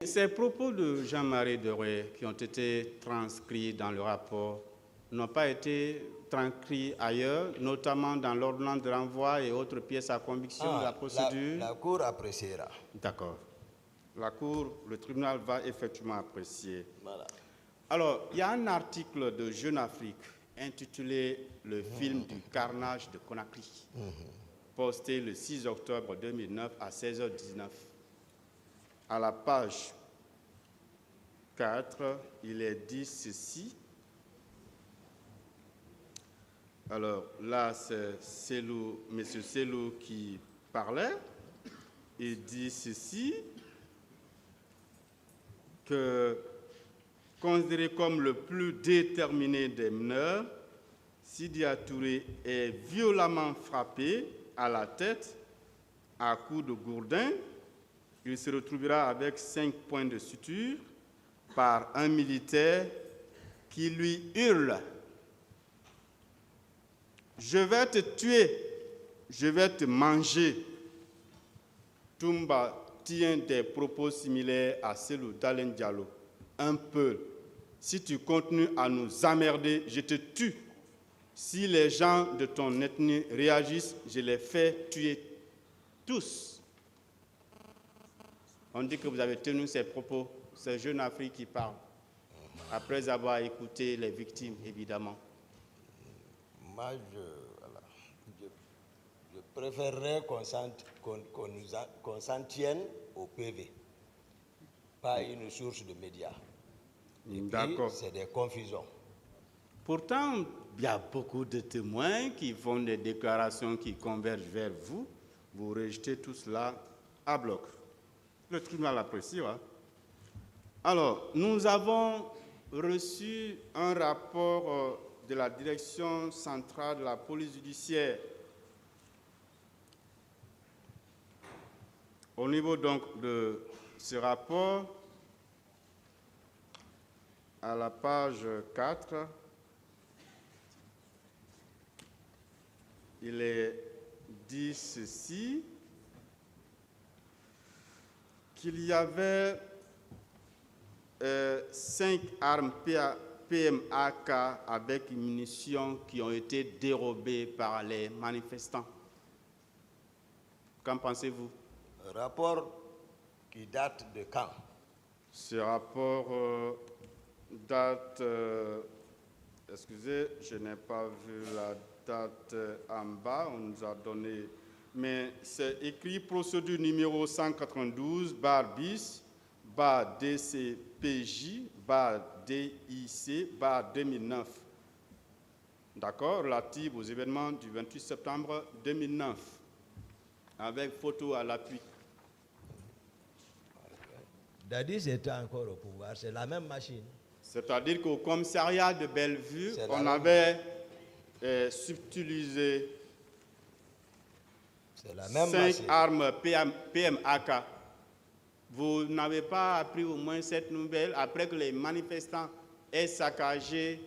Ces propos de Jean-Marie Doré qui ont été transcrits dans le rapport n'ont pas été transcrits ailleurs, notamment dans l'ordonnance de renvoi et autres pièces à conviction de la procédure. La Cour appréciera. D'accord. La Cour, le tribunal va effectivement apprécier. Voilà. Alors, il y a un article de Jeune Afrique intitulé « Le film du carnage de Conakry », posté le 6 octobre 2009 à 16h19. À la page 4, il est dit ceci. Alors là, c'est M. Selou qui parlait. Il dit ceci, que considéré comme le plus déterminé des meneurs, Sidya Touré est violemment frappé à la tête à coups de gourdin. Il se retrouvera avec 5 points de suture par un militaire qui lui hurle « Je vais te tuer, je vais te manger ». Toumba tient des propos similaires à ceux d'Alain Diallo. Un peu. Si tu continues à nous emmerder, je te tue. Si les gens de ton ethnie réagissent, je les fais tuer tous. On dit que vous avez tenu ces propos. C'est Jeune Afrique qui parle. Après avoir écouté les victimes, évidemment. Moi, je préférerais qu'on s'en tienne au PV, pas une source de médias. D'accord. C'est des confusions. Pourtant, il y a beaucoup de témoins qui font des déclarations qui convergent vers vous. Vous rejetez tout cela à bloc. Le tribunal apprécie. Hein? Alors, nous avons reçu un rapport de la direction centrale de la police judiciaire. Au niveau donc de ce rapport, à la page 4, il est dit ceci, qu'il y avait 5 armes PMAK avec munitions qui ont été dérobées par les manifestants. Qu'en pensez-vous? Un rapport qui date de quand? Ce rapport date, excusez, je n'ai pas vu la date en bas, on nous a donné, mais c'est écrit procédure numéro 192, barre bis, barre DCPJ, barre DIC, barre 2009. D'accord, relative aux événements du 28 septembre 2009, avec photo à l'appui. Dadis était encore au pouvoir, c'est la même machine. C'est-à-dire qu'au commissariat de Bellevue, on avait subtilisé 5 armes PMAK. Vous n'avez pas appris au moins cette nouvelle? Après que les manifestants aient saccagé,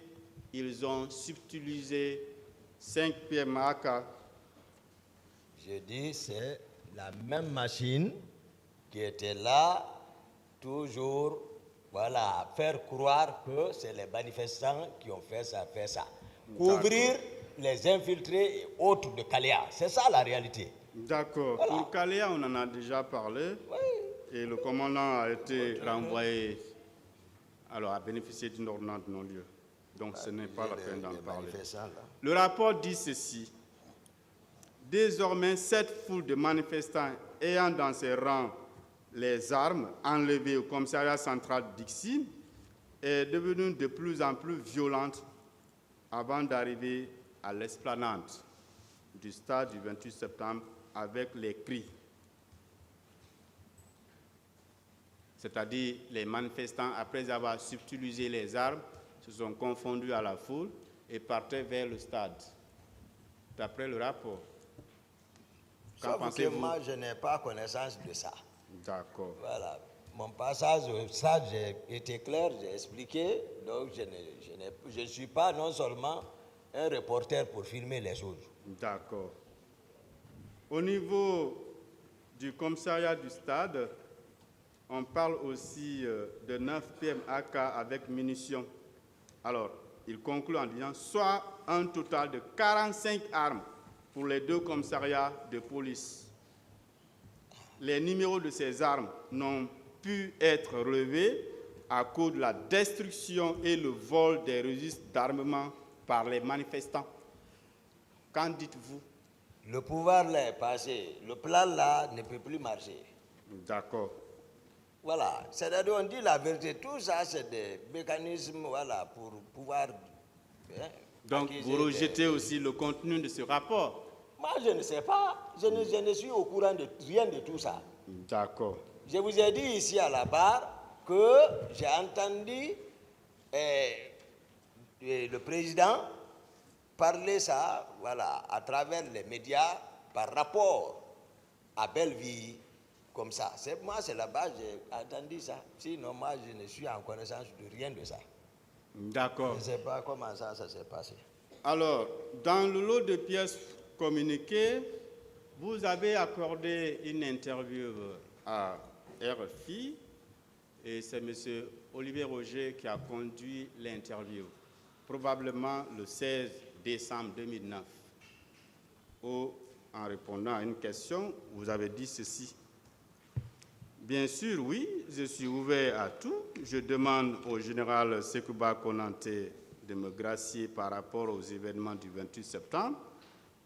ils ont subtilisé 5 PMAK. Je dis, c'est la même machine qui était là, toujours, voilà, faire croire que c'est les manifestants qui ont fait ça, Couvrir les infiltrés et autres de Kalea. C'est ça la réalité. D'accord. Voilà. Pour Kalea, on en a déjà parlé. Oui. Et le commandant a été renvoyé, alors a bénéficié d'une ordonnance de non-lieu. Donc ce n'est pas la peine d'en parler. Le rapport dit ceci. Désormais, cette foule de manifestants ayant dans ses rangs les armes enlevées au commissariat central d'Ixi est devenue de plus en plus violente avant d'arriver à l'esplanade du stade du 28 septembre avec les cris. C'est-à-dire les manifestants, après avoir subtilisé les armes, se sont confondus à la foule et partaient vers le stade, d'après le rapport. Sauf que moi, je n'ai pas connaissance de ça. D'accord. Voilà. Mon passage au stade, j'ai été clair, j'ai expliqué. Donc, je ne suis pas non seulement un reporter pour filmer les choses. D'accord. Au niveau du commissariat du stade, on parle aussi de 9 PM-AK avec munitions. Alors, il conclut en disant soit un total de 45 armes pour les 2 commissariats de police. Les numéros de ces armes n'ont pu être relevés à cause de la destruction et le vol des registres d'armement par les manifestants. Qu'en dites-vous? Le pouvoir là est passé. Le plan là ne peut plus marcher. D'accord. Voilà. C'est-à-dire, on dit la vérité. Tout ça, c'est des mécanismes voilà, pour pouvoir. Donc, vous rejetez aussi le contenu de ce rapport? Moi, je ne sais pas. Je ne suis au courant de rien de tout ça. D'accord. Je vous ai dit ici à la barre que j'ai entendu le président parler ça, voilà, à travers les médias par rapport à Belleville, comme ça. Moi, c'est là-bas j'ai entendu ça. Sinon, moi, je ne suis en connaissance de rien de ça. D'accord. Je ne sais pas comment ça s'est passé. Alors, dans le lot de pièces communiquées, vous avez accordé une interview à RFI et c'est M. Olivier Roger qui a conduit l'interview, probablement le 16 décembre 2009, où, en répondant à une question, vous avez dit ceci. Bien sûr, oui, je suis ouvert à tout. Je demande au général Sekouba Konanté de me gracier par rapport aux événements du 28 septembre,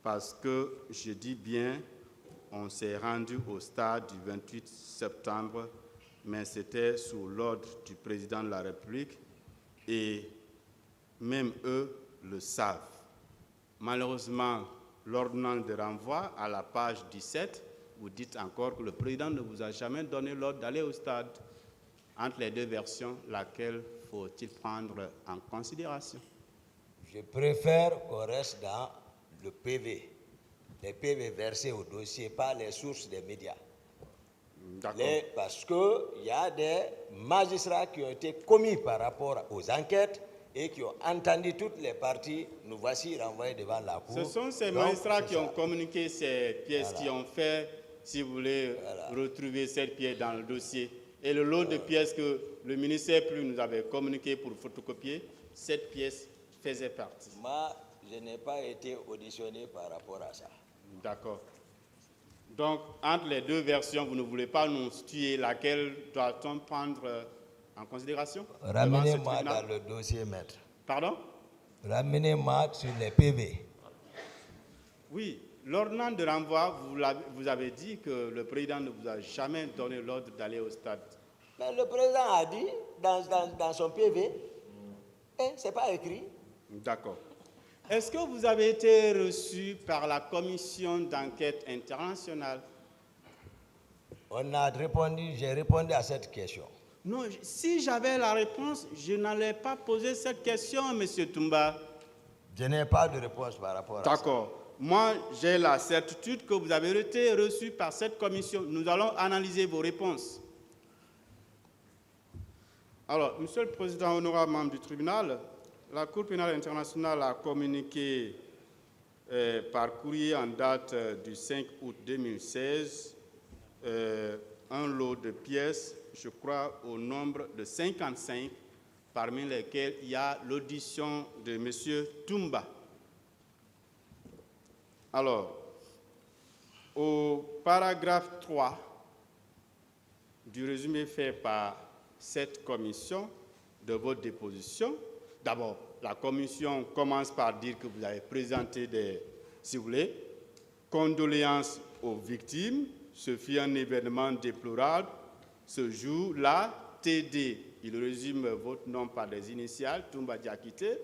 parce que, je dis bien, on s'est rendu au stade du 28 septembre, mais c'était sous l'ordre du président de la République et même eux le savent. Malheureusement, l'ordonnance de renvoi à la page 17, vous dites encore que le président ne vous a jamais donné l'ordre d'aller au stade. Entre les 2 versions, laquelle faut-il prendre en considération? Je préfère qu'on reste dans le PV. Les PV versés au dossier par les sources des médias. Parce qu'il y a des magistrats qui ont été commis par rapport aux enquêtes et qui ont entendu toutes les parties. Nous voici renvoyés devant la Cour. Ce sont ces magistrats qui ont communiqué ces pièces, qui ont fait, si vous voulez, retrouver cette pièce dans le dossier. Et le lot de pièces que le ministère public nous avait communiqué pour photocopier, cette pièce faisait partie. Moi, je n'ai pas été auditionné par rapport à ça. D'accord. Donc, entre les 2 versions, vous ne voulez pas nous tuer, laquelle doit-on prendre en considération? Ramenez-moi dans le dossier, maître. Pardon? Ramenez-moi sur les PV. Oui, l'ordonnance de renvoi, vous avez dit que le président ne vous a jamais donné l'ordre d'aller au stade. Mais le président a dit dans son PV, ce n'est pas écrit. D'accord. Est-ce que vous avez été reçu par la commission d'enquête internationale? J'ai répondu à cette question. Non, si j'avais la réponse, je n'allais pas poser cette question, M. Toumba. Je n'ai pas de réponse par rapport à ça. D'accord. Moi, j'ai la certitude que vous avez été reçu par cette commission. Nous allons analyser vos réponses. Alors, Monsieur le Président, honorable membre du tribunal, la Cour pénale internationale a communiqué par courrier en date du 5 août 2016 un lot de pièces, je crois au nombre de 55, parmi lesquelles il y a l'audition de M. Toumba. Alors, au paragraphe 3 du résumé fait par cette commission de votre déposition, d'abord, la commission commence par dire que vous avez présenté des, si vous voulez, condoléances aux victimes. Ce fut un événement déplorable. Ce jour-là, TD, il résume votre nom par des initiales, Toumba Diakité.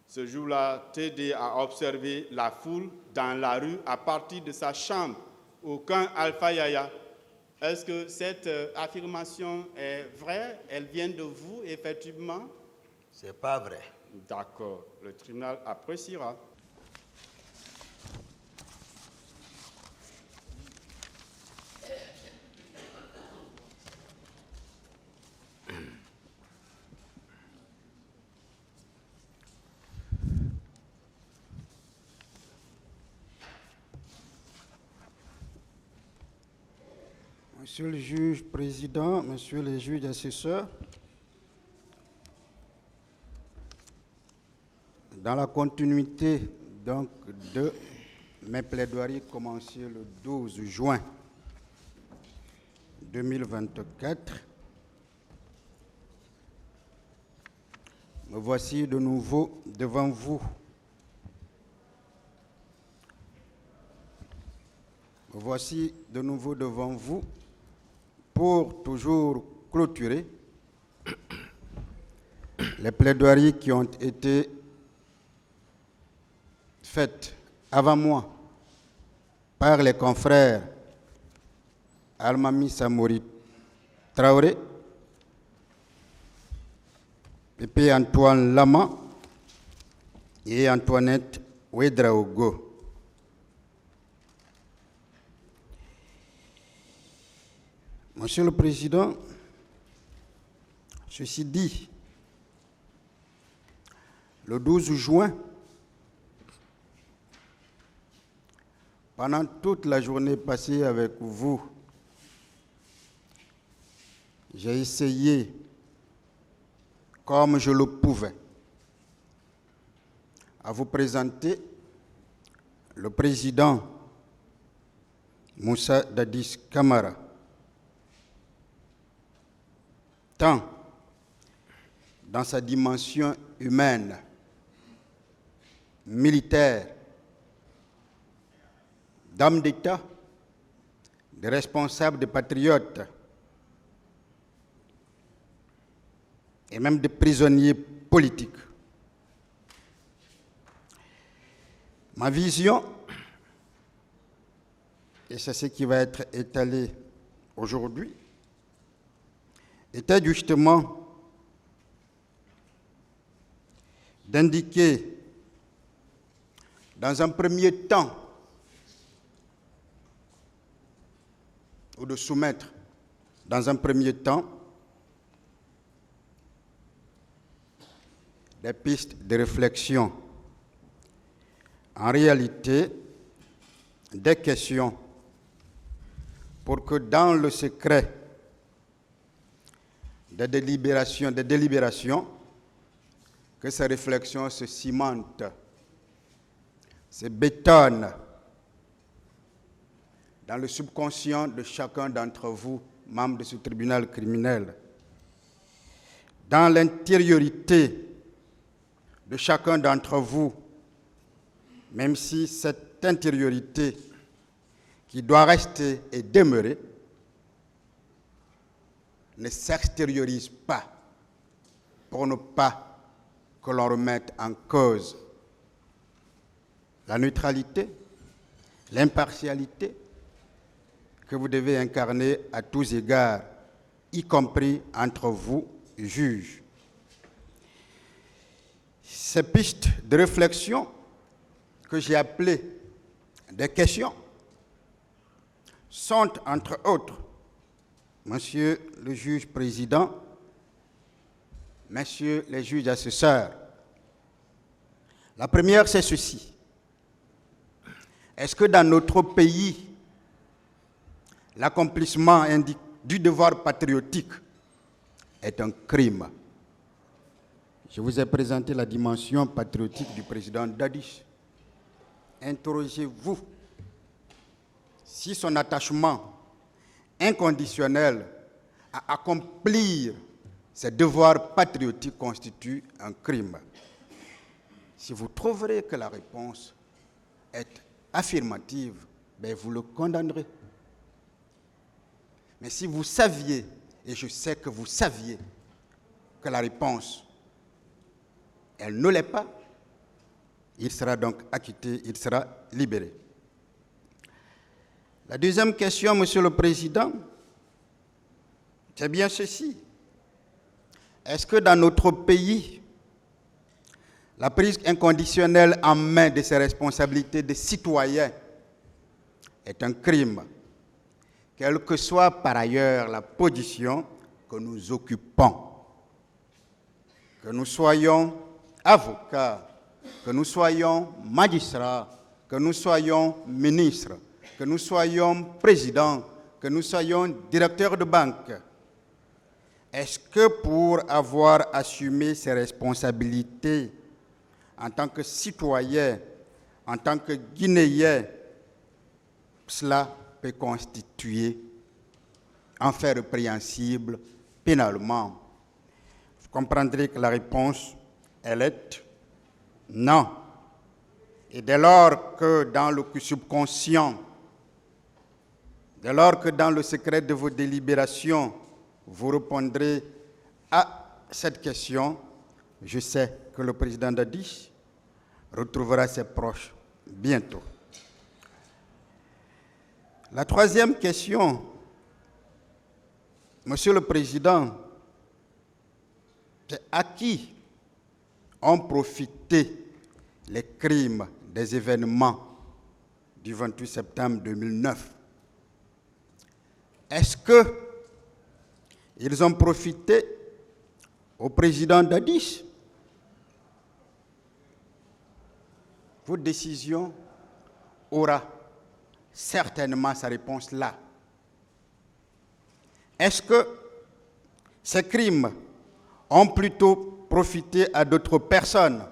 Ce jour-là, TD a observé la foule dans la rue à partir de sa chambre au camp Alpha Yaya. Est-ce que cette affirmation est vraie? Elle vient de vous, effectivement? Ce n'est pas vrai. D'accord. Le tribunal appréciera. Monsieur le juge président, Monsieur les juges assesseurs, dans la continuité donc de mes plaidoiries commencées le 12 juin 2024, me voici de nouveau devant vous. Me voici de nouveau devant vous pour toujours clôturer les plaidoiries qui ont été faites avant moi par les confrères Almami Samori Traoré, Pépé Antoine Lama et Antoinette Ouedraogo. Monsieur le Président, ceci dit, le 12 juin, pendant toute la journée passée avec vous, j'ai essayé, comme je le pouvais, à vous présenter le président Moussa Dadis Camara, tant dans sa dimension humaine, militaire, d'homme d'État, de responsables, de patriotes et même de prisonniers politiques. Ma vision, et c'est ce qui va être étalé aujourd'hui, était justement d'indiquer dans un premier temps ou de soumettre dans un premier temps des pistes de réflexion. En réalité, des questions pour que dans le secret des délibérations, que ces réflexions se cimentent, se bétonnent dans le subconscient de chacun d'entre vous, membres de ce tribunal criminel, dans l'intériorité de chacun d'entre vous, même si cette intériorité qui doit rester et demeurer ne s'extériorise pas pour ne pas que l'on remette en cause la neutralité, l'impartialité que vous devez incarner à tous égards, y compris entre vous, juges. Ces pistes de réflexion que j'ai appelées des questions sont, entre autres, Monsieur le juge président, Messieurs les juges assesseurs, la première, c'est ceci. Est-ce que dans notre pays, l'accomplissement du devoir patriotique est un crime? Je vous ai présenté la dimension patriotique du président Dadis. Interrogez-vous si son attachement inconditionnel à accomplir ses devoirs patriotiques constitue un crime. Si vous trouverez que la réponse est affirmative, ben vous le condamnerez. Mais si vous saviez, et je sais que vous saviez, que la réponse, elle ne l'est pas, il sera donc acquitté, il sera libéré. La deuxième question, Monsieur le Président, c'est bien ceci. Est-ce que dans notre pays, la prise inconditionnelle en main de ses responsabilités de citoyen est un crime, quelle que soit par ailleurs la position que nous occupons? Que nous soyons avocats, que nous soyons magistrats, que nous soyons ministres, que nous soyons présidents, que nous soyons directeurs de banque, est-ce que pour avoir assumé ses responsabilités en tant que citoyen, en tant que Guinéen, cela peut constituer un fait répréhensible pénalement? Vous comprendrez que la réponse, elle est non. Et dès lors que dans le subconscient, dès lors que dans le secret de vos délibérations, vous répondrez à cette question, je sais que le président Dadis retrouvera ses proches bientôt. La troisième question, Monsieur le Président, c'est à qui ont profité les crimes des événements du 28 septembre 2009? Est-ce qu'ils ont profité au président Dadis? Votre décision aura certainement sa réponse là. Est-ce que ces crimes ont plutôt profité à d'autres personnes?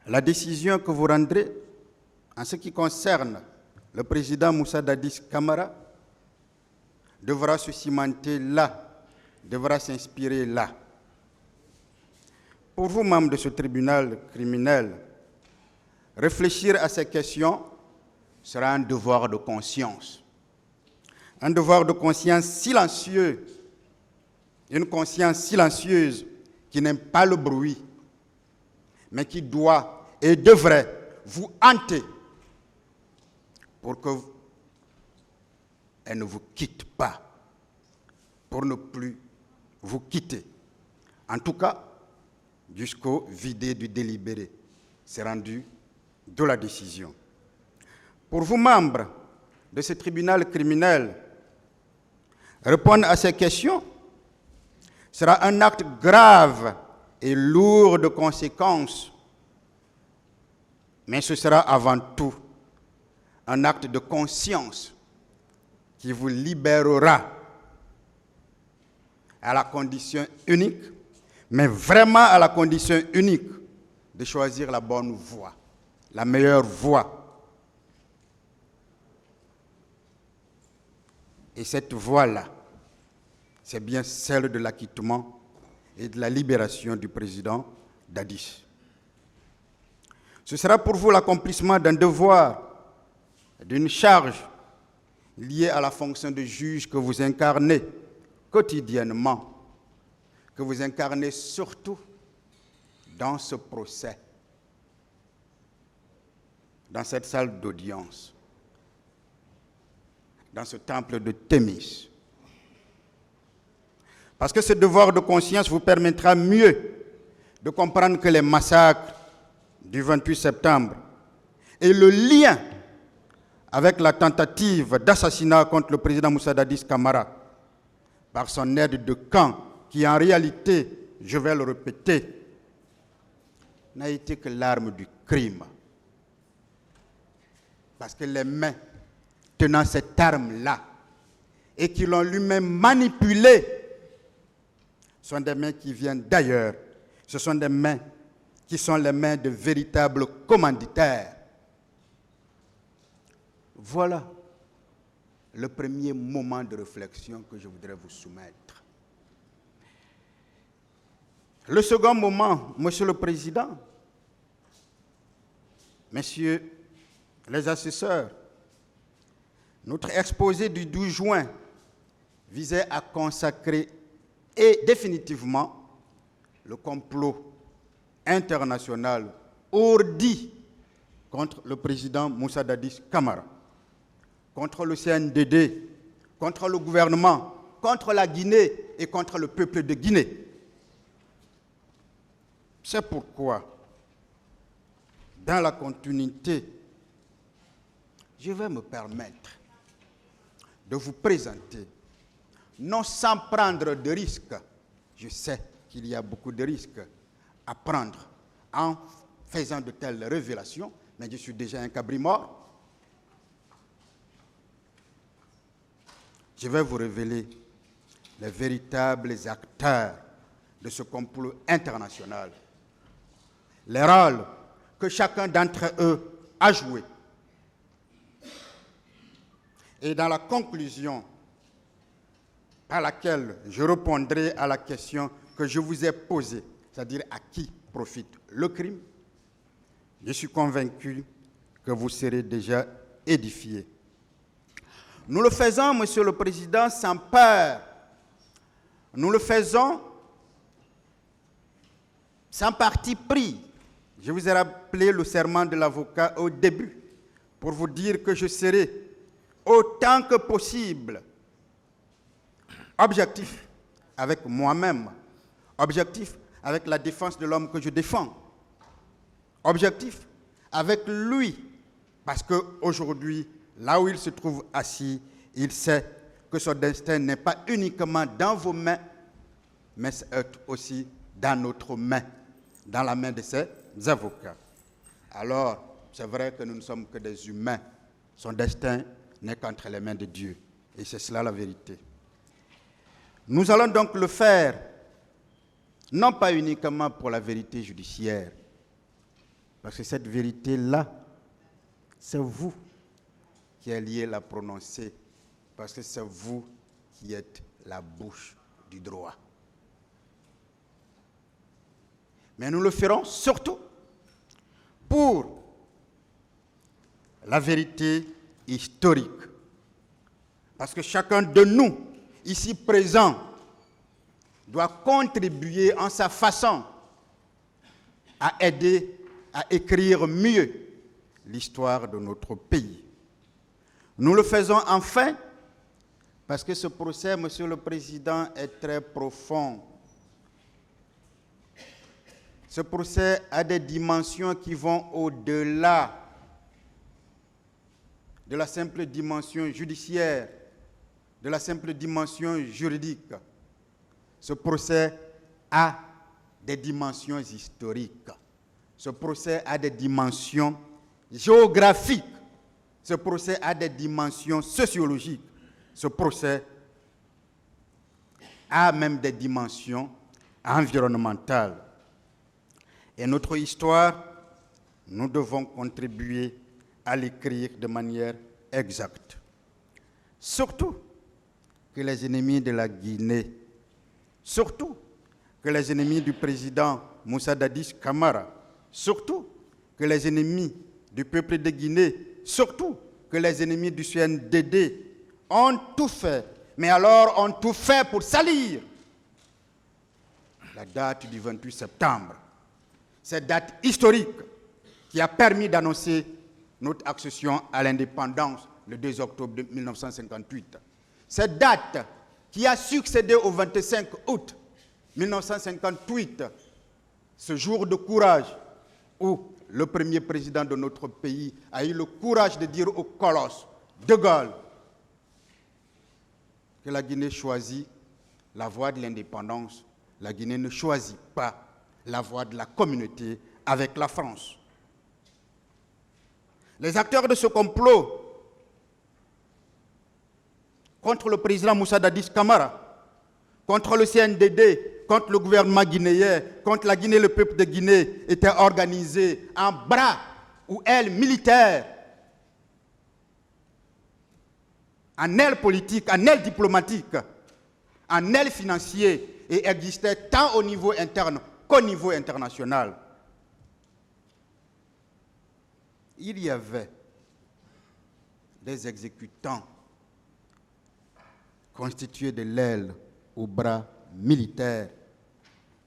La décision que vous rendrez en ce qui concerne le président Moussa Dadis Camara devra se cimenter là, devra s'inspirer là. Pour vous, membres de ce tribunal criminel, réfléchir à ces questions sera un devoir de conscience. Un devoir de conscience silencieux, une conscience silencieuse qui n'aime pas le bruit, mais qui doit et devrait vous hanter pour que elle ne vous quitte pas, pour ne plus vous quitter. En tout cas, jusqu'au vidé du délibéré, c'est rendu de la décision. Pour vous, membres de ce tribunal criminel, répondre à ces questions sera un acte grave et lourd de conséquences, mais ce sera avant tout un acte de conscience qui vous libérera à la condition unique, mais vraiment à la condition unique de choisir la bonne voie, la meilleure voie. Et cette voie-là, c'est bien celle de l'acquittement et de la libération du président Dadis. Ce sera pour vous l'accomplissement d'un devoir, d'une charge liée à la fonction de juge que vous incarnez quotidiennement, que vous incarnez surtout dans ce procès, dans cette salle d'audience, dans ce temple de Thémis. Parce que ce devoir de conscience vous permettra mieux de comprendre que les massacres du 28 septembre et le lien avec la tentative d'assassinat contre le président Moussa Dadis Camara par son aide de camp, qui en réalité, je vais le répéter, n'a été que l'arme du crime. Parce que les mains tenant cette arme-là et qui l'ont lui-même manipulée sont des mains qui viennent d'ailleurs. Ce sont des mains qui sont les mains de véritables commanditaires. Voilà le premier moment de réflexion que je voudrais vous soumettre. Le second moment, Monsieur le Président, Messieurs les assesseurs, notre exposé du 12 juin visait à consacrer et définitivement le complot international ourdi contre le président Moussa Dadis Camara, contre le CNDD, contre le gouvernement, contre la Guinée et contre le peuple de Guinée. C'est pourquoi, dans la continuité, je vais me permettre de vous présenter, non sans prendre de risques, je sais qu'il y a beaucoup de risques à prendre en faisant de telles révélations, mais je suis déjà un cabri mort, je vais vous révéler les véritables acteurs de ce complot international, les rôles que chacun d'entre eux a joués. Et dans la conclusion par laquelle je répondrai à la question que je vous ai posée, c'est-à-dire à qui profite le crime, je suis convaincu que vous serez déjà édifiés. Nous le faisons, Monsieur le Président, sans peur. Nous le faisons sans parti pris. Je vous ai rappelé le serment de l'avocat au début pour vous dire que je serai autant que possible objectif avec moi-même, objectif avec la défense de l'homme que je défends, objectif avec lui, parce qu'aujourd'hui, là où il se trouve assis, il sait que son destin n'est pas uniquement dans vos mains, mais c'est aussi dans notre main, dans la main de ses avocats. Alors, c'est vrai que nous ne sommes que des humains. Son destin n'est qu'entre les mains de Dieu. Et c'est cela la vérité. Nous allons donc le faire, non pas uniquement pour la vérité judiciaire, parce que cette vérité-là, c'est vous qui alliez la prononcer, parce que c'est vous qui êtes la bouche du droit. Mais nous le ferons surtout pour la vérité historique. Parce que chacun de nous, ici présent, doit contribuer en sa façon à aider à écrire mieux l'histoire de notre pays. Nous le faisons enfin parce que ce procès, Monsieur le Président, est très profond. Ce procès a des dimensions qui vont au-delà de la simple dimension judiciaire, de la simple dimension juridique. Ce procès a des dimensions historiques. Ce procès a des dimensions géographiques. Ce procès a des dimensions sociologiques. Ce procès a même des dimensions environnementales. Et notre histoire, nous devons contribuer à l'écrire de manière exacte. Surtout que les ennemis de la Guinée, surtout que les ennemis du président Moussa Dadis Camara, surtout que les ennemis du peuple de Guinée, surtout que les ennemis du CNDD ont tout fait, mais alors ont tout fait pour salir la date du 28 septembre. Cette date historique qui a permis d'annoncer notre accession à l'indépendance le 2 octobre 1958. Cette date qui a succédé au 25 août 1958, ce jour de courage où le premier président de notre pays a eu le courage de dire au colosse de Gaulle que la Guinée choisit la voie de l'indépendance. La Guinée ne choisit pas la voie de la communauté avec la France. Les acteurs de ce complot contre le président Moussa Dadis Camara, contre le CNDD, contre le gouvernement guinéen, contre la Guinée, le peuple de Guinée, étaient organisés en bras ou ailes militaires, en ailes politiques, en ailes diplomatiques, en ailes financières, et existaient tant au niveau interne qu'au niveau international. Il y avait des exécutants constitués de l'aile au bras militaire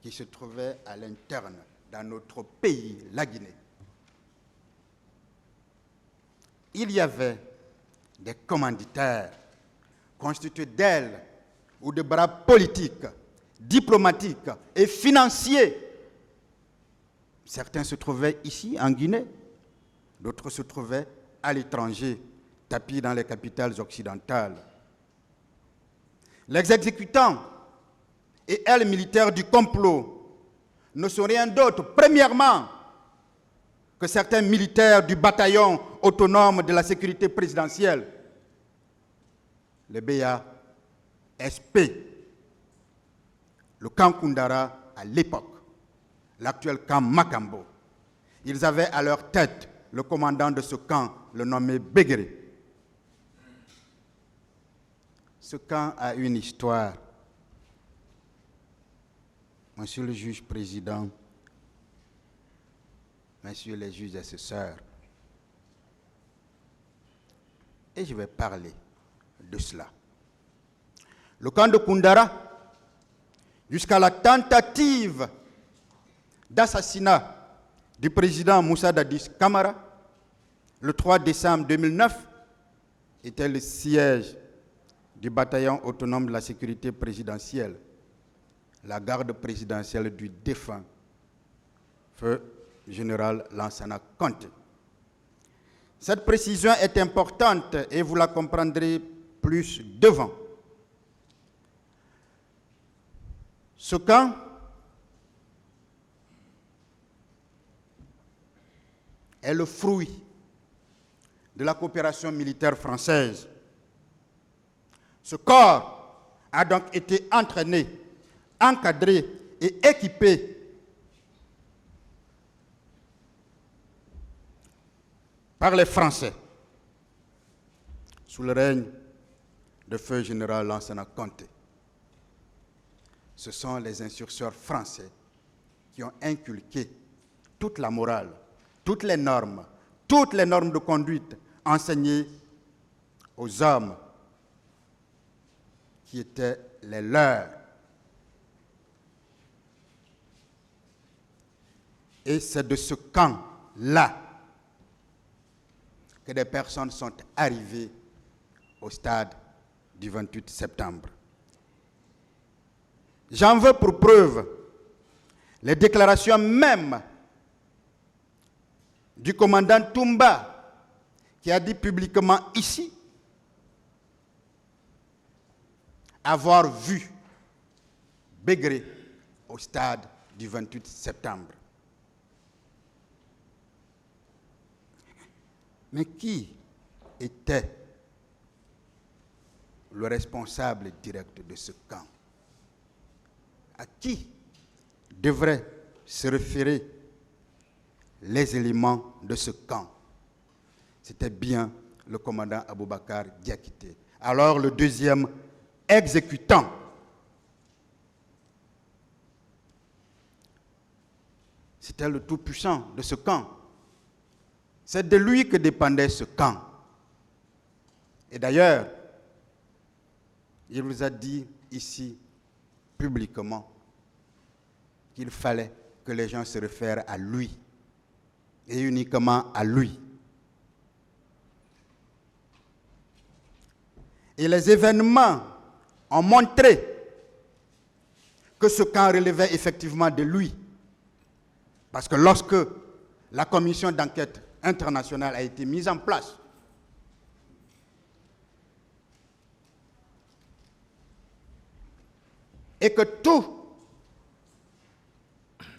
qui se trouvaient à l'interne dans notre pays, la Guinée. Il y avait des commanditaires constitués d'ailes ou de bras politiques, diplomatiques et financiers. Certains se trouvaient ici, en Guinée. D'autres se trouvaient à l'étranger, tapis dans les capitales occidentales. Les exécutants et ailes militaires du complot ne sont rien d'autre, premièrement, que certains militaires du bataillon autonome de la sécurité présidentielle, le BA SP, le camp Koundara à l'époque, l'actuel camp Makambo. Ils avaient à leur tête le commandant de ce camp, le nommé Béguéré. Ce camp a une histoire. Monsieur le juge président, messieurs les juges assesseurs, et je vais parler de cela. Le camp de Koundara, jusqu'à la tentative d'assassinat du président Moussa Dadis Camara, le 3 décembre 2009, était le siège du bataillon autonome de la sécurité présidentielle, la garde présidentielle du défunt, feu général Lansana Conté. Cette précision est importante et vous la comprendrez plus devant. Ce camp est le fruit de la coopération militaire française. Ce corps a donc été entraîné, encadré et équipé par les Français sous le règne de feu général Lansana Conté. Ce sont les insurgeurs français qui ont inculqué toute la morale, toutes les normes de conduite enseignées aux hommes qui étaient les leurs. Et c'est de ce camp-là que des personnes sont arrivées au stade du 28 septembre. J'en veux pour preuve les déclarations même du commandant Toumba, qui a dit publiquement ici avoir vu Béguéré au stade du 28 septembre. Mais qui était le responsable direct de ce camp? À qui devraient se référer les éléments de ce camp? C'était bien le commandant Aboubakar Diakité. Alors le deuxième exécutant, c'était le tout-puissant de ce camp. C'est de lui que dépendait ce camp. Et d'ailleurs, il vous a dit ici publiquement qu'il fallait que les gens se réfèrent à lui et uniquement à lui. Et les événements ont montré que ce camp relevait effectivement de lui. Parce que lorsque la commission d'enquête internationale a été mise en place, et que toutes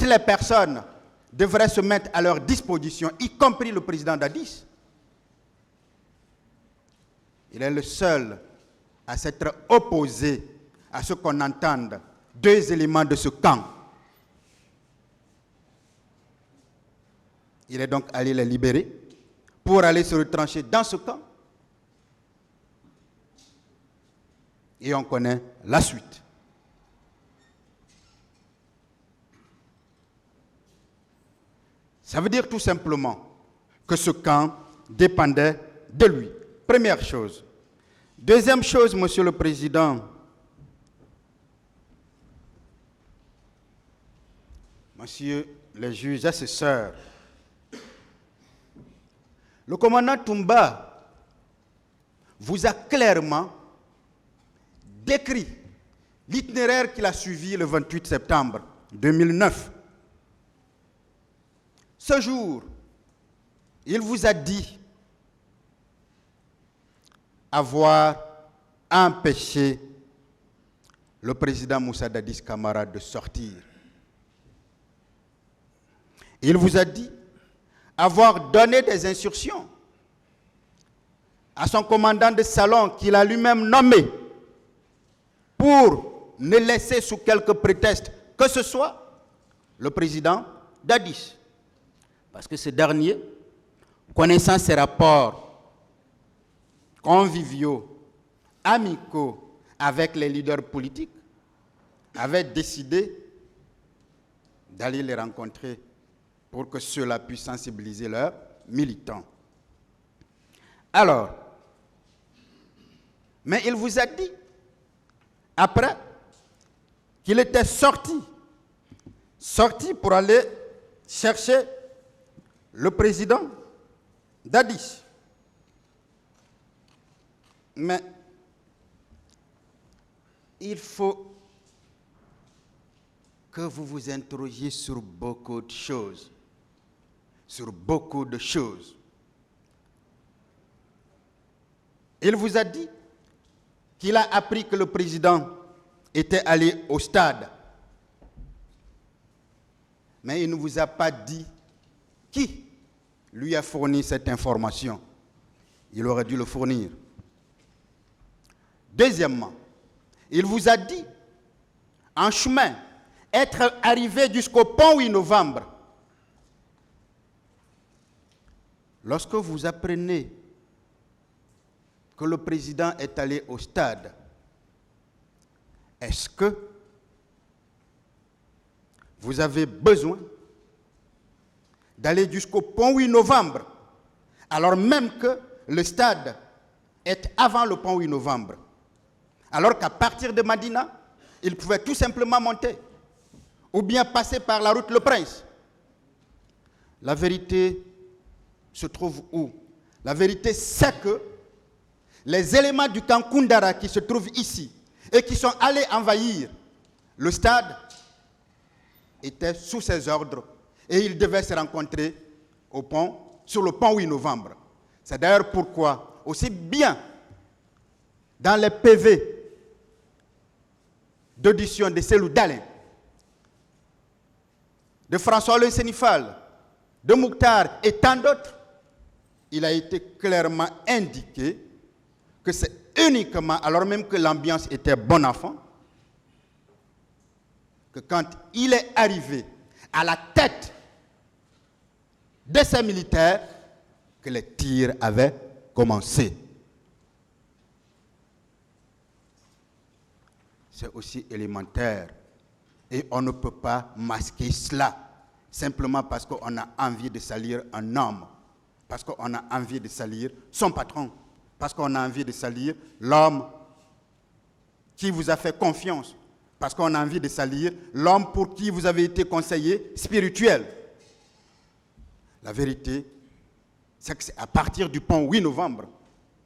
les personnes devraient se mettre à leur disposition, y compris le président Dadis, il est le seul à s'être opposé à ce qu'on entende deux éléments de ce camp. Il est donc allé les libérer pour aller se retrancher dans ce camp. Et on connaît la suite. Ça veut dire tout simplement que ce camp dépendait de lui. Première chose. Deuxième chose, Monsieur le Président, Monsieur le juge assesseur, le commandant Toumba vous a clairement décrit l'itinéraire qu'il a suivi le 28 septembre 2009. Ce jour, il vous a dit avoir empêché le président Moussa Dadis Camara de sortir. Il vous a dit avoir donné des instructions à son commandant de salon qu'il a lui-même nommé pour ne laisser sous quelque prétexte que ce soit le président Dadis. Parce que ce dernier, connaissant ses rapports conviviaux, amicaux avec les leaders politiques, avait décidé d'aller les rencontrer pour que cela puisse sensibiliser leurs militants. Alors, mais il vous a dit, après, qu'il était sorti pour aller chercher le président Dadis. Mais il faut que vous vous interrogiez sur beaucoup de choses. Il vous a dit qu'il a appris que le président était allé au stade. Mais il ne vous a pas dit qui lui a fourni cette information. Il aurait dû le fournir. Deuxièmement, il vous a dit, en chemin, être arrivé jusqu'au pont 8 novembre. Lorsque vous apprenez que le président est allé au stade, est-ce que vous avez besoin d'aller jusqu'au pont 8 novembre, alors même que le stade est avant le pont 8 novembre, alors qu'à partir de Madina, il pouvait tout simplement monter, ou bien passer par la route Le Prince? La vérité se trouve où? La vérité, c'est que les éléments du camp Koundara qui se trouvent ici et qui sont allés envahir le stade étaient sous ses ordres et ils devaient se rencontrer au pont, sur le pont 8 novembre. C'est d'ailleurs pourquoi, aussi bien dans les PV d'audition de Cellou Dalein, de François-Louis Sénifal, de Mouktar et tant d'autres, il a été clairement indiqué que c'est uniquement, alors même que l'ambiance était bon enfant, que quand il est arrivé à la tête de ces militaires, que les tirs avaient commencé. C'est aussi élémentaire. Et on ne peut pas masquer cela simplement parce qu'on a envie de salir un homme, parce qu'on a envie de salir son patron, parce qu'on a envie de salir l'homme qui vous a fait confiance, parce qu'on a envie de salir l'homme pour qui vous avez été conseiller spirituel. La vérité, c'est que c'est à partir du pont 8 novembre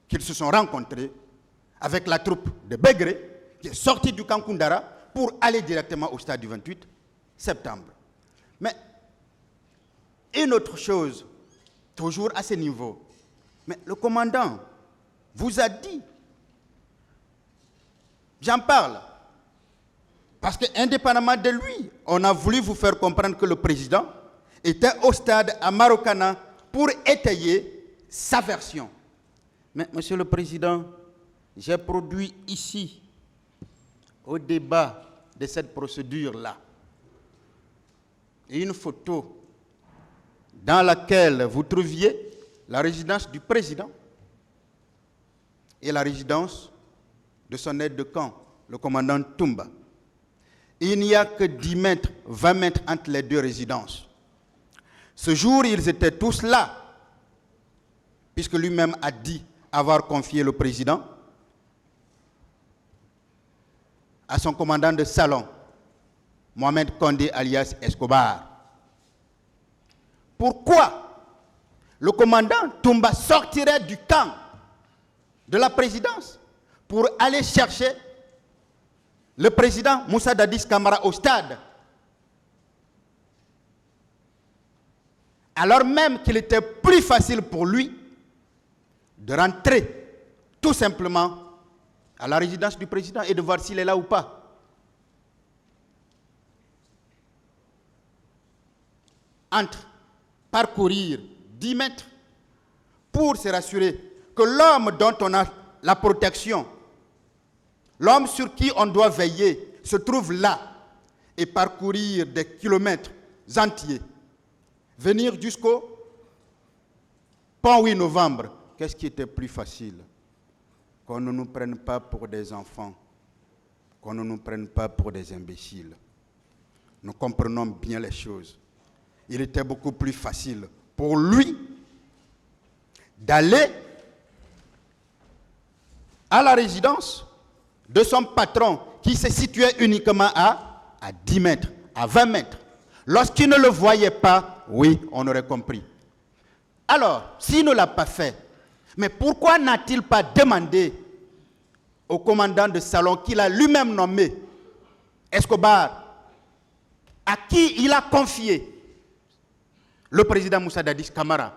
qu'ils se sont rencontrés avec la troupe de Begré, qui est sortie du camp Koundara pour aller directement au stade du 28 septembre. Mais une autre chose, toujours à ce niveau, mais le commandant vous a dit, j'en parle, parce qu'indépendamment de lui, on a voulu vous faire comprendre que le président était au stade à Marokana pour étayer sa version. Mais, Monsieur le Président, j'ai produit ici, au débat de cette procédure-là, une photo dans laquelle vous trouviez la résidence du président et la résidence de son aide de camp, le commandant Toumba. Il n'y a que 10 mètres, 20 mètres entre les deux résidences. Ce jour, ils étaient tous là, puisque lui-même a dit avoir confié le président à son commandant de salon, Mohamed Kondé alias Escobar. Pourquoi le commandant Toumba sortirait du camp de la présidence pour aller chercher le président Moussa Dadis Camara au stade, alors même qu'il était plus facile pour lui de rentrer tout simplement à la résidence du président et de voir s'il est là ou pas. Entre parcourir 10 mètres pour se rassurer que l'homme dont on a la protection l'homme sur qui on doit veiller, se trouve là et parcourir des kilomètres entiers, venir jusqu'au pont 8 novembre, qu'est-ce qui était plus facile? Qu'on ne nous prenne pas pour des enfants, qu'on ne nous prenne pas pour des imbéciles. Nous comprenons bien les choses. Il était beaucoup plus facile pour lui d'aller à la résidence de son patron qui se situait uniquement à 10 mètres, à 20 mètres. Lorsqu'il ne le voyait pas, oui, on aurait compris. Alors, s'il ne l'a pas fait, mais pourquoi n'a-t-il pas demandé au commandant de salon qu'il a lui-même nommé, Escobar, à qui il a confié le président Moussa Dadis Camara,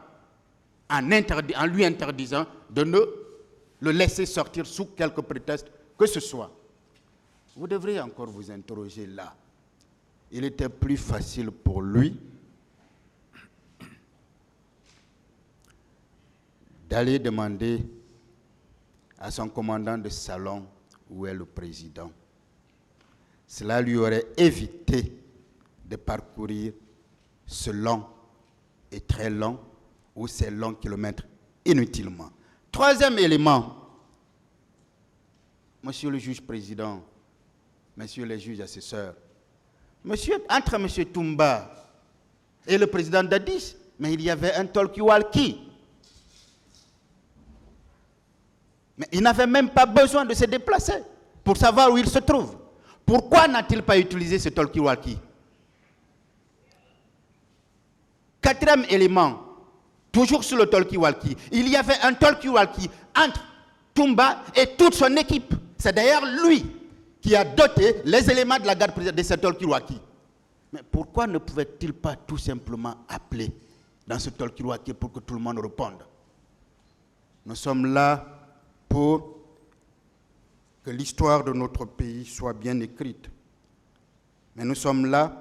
en lui interdisant de ne le laisser sortir sous quelque prétexte que ce soit? Vous devriez encore vous interroger là. Il était plus facile pour lui d'aller demander à son commandant de salon où est le président. Cela lui aurait évité de parcourir ce long et très long ou ces longs kilomètres inutilement. Troisième élément, monsieur le juge président, messieurs les juges assesseurs, entre M. Toumba et le président Dadis, mais il y avait un talkie-walkie. Mais il n'avait même pas besoin de se déplacer pour savoir où il se trouve. Pourquoi n'a-t-il pas utilisé ce talkie-walkie? Quatrième élément, toujours sur le talkie-walkie, il y avait un talkie-walkie entre Toumba et toute son équipe. C'est d'ailleurs lui qui a doté les éléments de la garde présidentielle de ce talkie-walkie. Mais pourquoi ne pouvait-il pas tout simplement appeler dans ce talkie-walkie pour que tout le monde réponde? Nous sommes là pour que l'histoire de notre pays soit bien écrite. Mais nous sommes là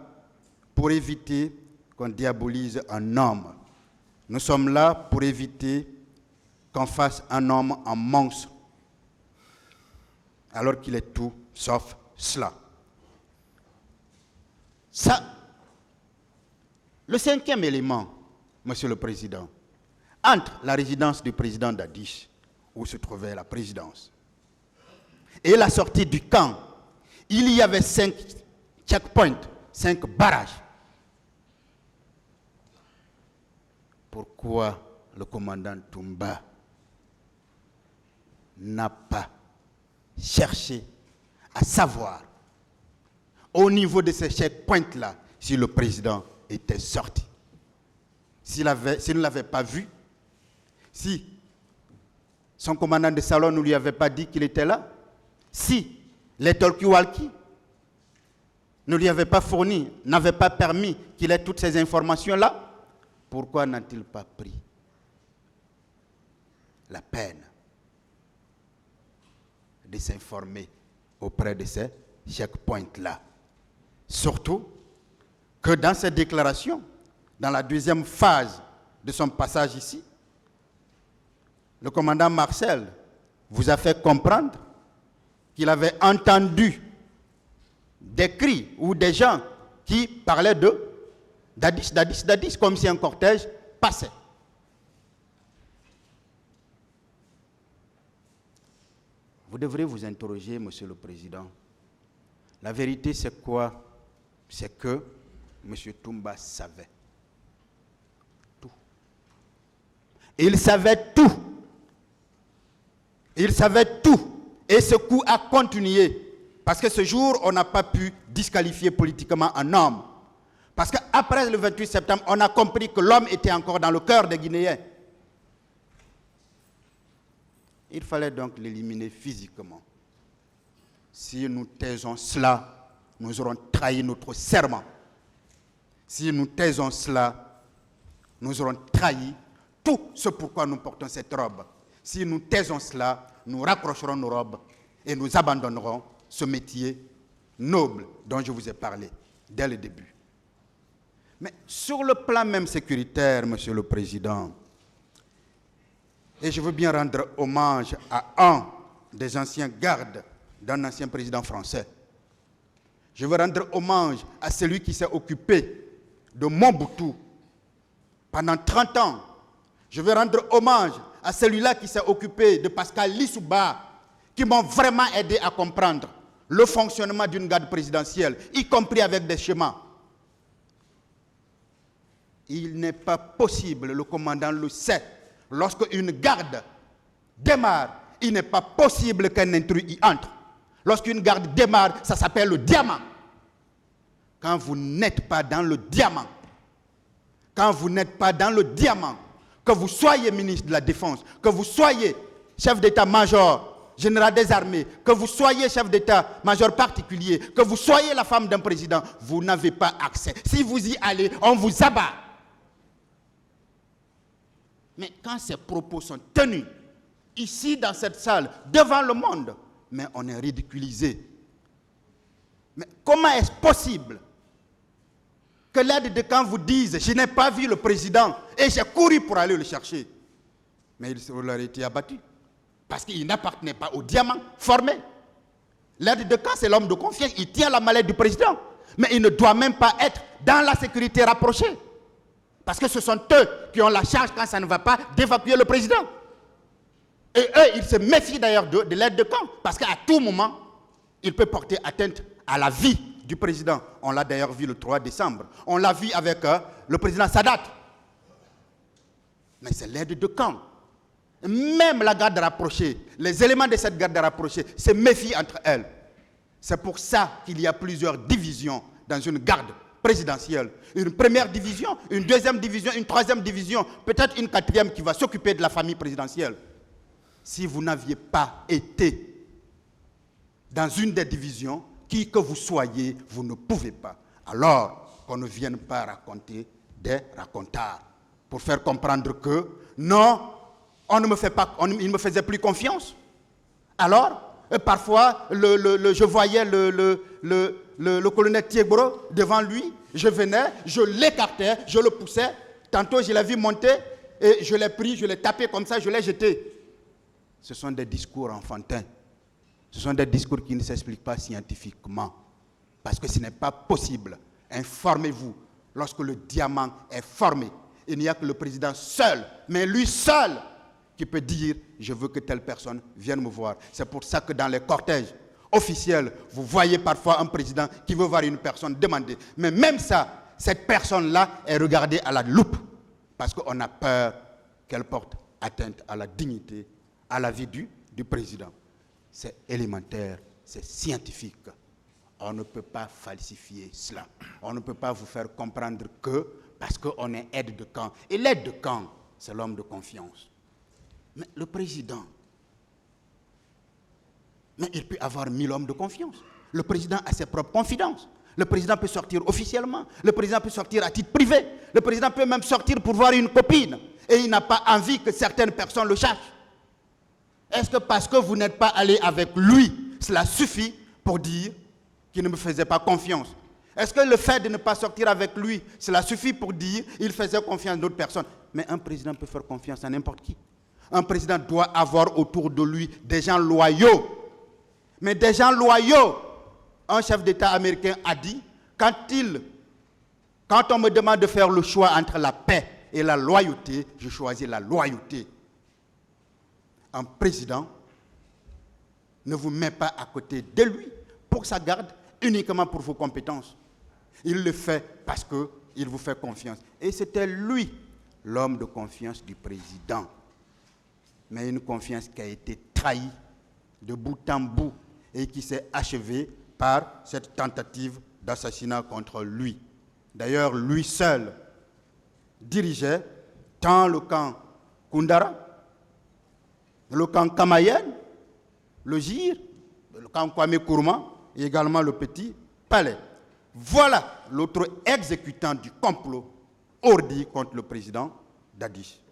pour éviter qu'on diabolise un homme. Nous sommes là pour éviter qu'on fasse un homme un monstre, alors qu'il est tout sauf cela. Le cinquième élément, Monsieur le Président, entre la résidence du président Dadis, où se trouvait la présidence, et la sortie du camp, il y avait 5 checkpoints, 5 barrages. Pourquoi le commandant Toumba n'a pas cherché à savoir, au niveau de ces checkpoints-là, si le président était sorti? S'il ne l'avait pas vu, si son commandant de salon ne lui avait pas dit qu'il était là, si les talkie-walkie ne lui avaient pas fourni, n'avaient pas permis qu'il ait toutes ces informations-là, pourquoi n'a-t-il pas pris la peine de s'informer auprès de ces checkpoints-là? Surtout que dans cette déclaration, dans la deuxième phase de son passage ici, le commandant Marcel vous a fait comprendre qu'il avait entendu des cris ou des gens qui parlaient de Dadis, Dadis, Dadis, comme si un cortège passait. Vous devrez vous interroger, Monsieur le Président. La vérité, c'est quoi? C'est que M. Toumba savait tout. Il savait tout. Il savait tout. Et ce coup a continué. Parce que ce jour, on n'a pas pu disqualifier politiquement un homme. Parce qu'après le 28 septembre, on a compris que l'homme était encore dans le cœur des Guinéens. Il fallait donc l'éliminer physiquement. Si nous taisons cela, nous aurons trahi notre serment. Si nous taisons cela, nous aurons trahi tout ce pourquoi nous portons cette robe. Si nous taisons cela, nous raccrocherons nos robes et nous abandonnerons ce métier noble dont je vous ai parlé dès le début. Mais sur le plan même sécuritaire, Monsieur le Président, et je veux bien rendre hommage à un des anciens gardes d'un ancien président français. Je veux rendre hommage à celui qui s'est occupé de Mobutu pendant 30 ans. Je veux rendre hommage à celui-là qui s'est occupé de Pascal Lissouba, qui m'ont vraiment aidé à comprendre le fonctionnement d'une garde présidentielle, y compris avec des schémas. Il n'est pas possible, le commandant le sait, lorsque une garde démarre, il n'est pas possible qu'un intrus y entre. Lorsqu'une garde démarre, ça s'appelle le diamant. Quand vous n'êtes pas dans le diamant, quand vous n'êtes pas dans le diamant, que vous soyez ministre de la Défense, que vous soyez chef d'état-major, général des armées, que vous soyez chef d'état-major particulier, que vous soyez la femme d'un président, vous n'avez pas accès. Si vous y allez, on vous abat. Mais quand ces propos sont tenus, ici dans cette salle, devant le monde, mais on est ridiculisé. Mais comment est-ce possible que l'aide de camp vous dise « Je n'ai pas vu le président et j'ai couru pour aller le chercher ». Mais il aurait été abattu parce qu'il n'appartenait pas au diamant formé. L'aide de camp, c'est l'homme de confiance. Il tient la mallette du président. Mais il ne doit même pas être dans la sécurité rapprochée. Parce que ce sont eux qui ont la charge, quand ça ne va pas, d'évacuer le président. Et eux, ils se méfient d'ailleurs de l'aide de camp. Parce qu'à tout moment, il peut porter atteinte à la vie du président. On l'a d'ailleurs vu le 3 décembre. On l'a vu avec le président Sadat. Mais c'est l'aide de camp. Même la garde rapprochée, les éléments de cette garde rapprochée se méfient entre elles. C'est pour ça qu'il y a plusieurs divisions dans une garde présidentielle. Une première division, une deuxième division, une troisième division, peut-être une quatrième qui va s'occuper de la famille présidentielle. Si vous n'aviez pas été dans une des divisions, qui que vous soyez, vous ne pouvez pas. Alors qu'on ne vienne pas raconter des racontards pour faire comprendre que non, on ne me fait pas, il ne me faisait plus confiance. Alors, parfois, je voyais le colonel Thiebro devant lui, je venais, je l'écartais, je le poussais. Tantôt, je l'ai vu monter et je l'ai pris, je l'ai tapé comme ça, je l'ai jeté. Ce sont des discours enfantins. Ce sont des discours qui ne s'expliquent pas scientifiquement. Parce que ce n'est pas possible. Informez-vous. Lorsque le diamant est formé, il n'y a que le président seul, mais lui seul, qui peut dire « je veux que telle personne vienne me voir ». C'est pour ça que dans les cortèges officiels, vous voyez parfois un président qui veut voir une personne demander. Mais même ça, cette personne-là est regardée à la loupe, parce qu'on a peur qu'elle porte atteinte à la dignité, à la vie du président. C'est élémentaire, c'est scientifique. On ne peut pas falsifier cela. On ne peut pas vous faire comprendre que, parce qu'on est aide de camp. Et l'aide de camp, c'est l'homme de confiance. Mais le président, mais il peut avoir 1000 hommes de confiance. Le président a ses propres confidences. Le président peut sortir officiellement. Le président peut sortir à titre privé. Le président peut même sortir pour voir une copine. Et il n'a pas envie que certaines personnes le sachent. Est-ce que parce que vous n'êtes pas allé avec lui, cela suffit pour dire qu'il ne me faisait pas confiance? Est-ce que le fait de ne pas sortir avec lui, cela suffit pour dire qu'il faisait confiance à d'autres personnes? Mais un président peut faire confiance à n'importe qui. Un président doit avoir autour de lui des gens loyaux. Mais des gens loyaux, un chef d'État américain a dit, quand on me demande de faire le choix entre la paix et la loyauté, je choisis la loyauté. Un président ne vous met pas à côté de lui pour sa garde, uniquement pour vos compétences. Il le fait parce qu'il vous fait confiance. Et c'était lui, l'homme de confiance du président. Mais une confiance qui a été trahie de bout en bout et qui s'est achevée par cette tentative d'assassinat contre lui. D'ailleurs, lui seul dirigeait tant le camp Koundara, le camp Kamayen, le GIR, le camp Kwame Nkrumah et également le Petit Palais. Voilà l'autre exécutant du complot ourdi contre le président Dadis.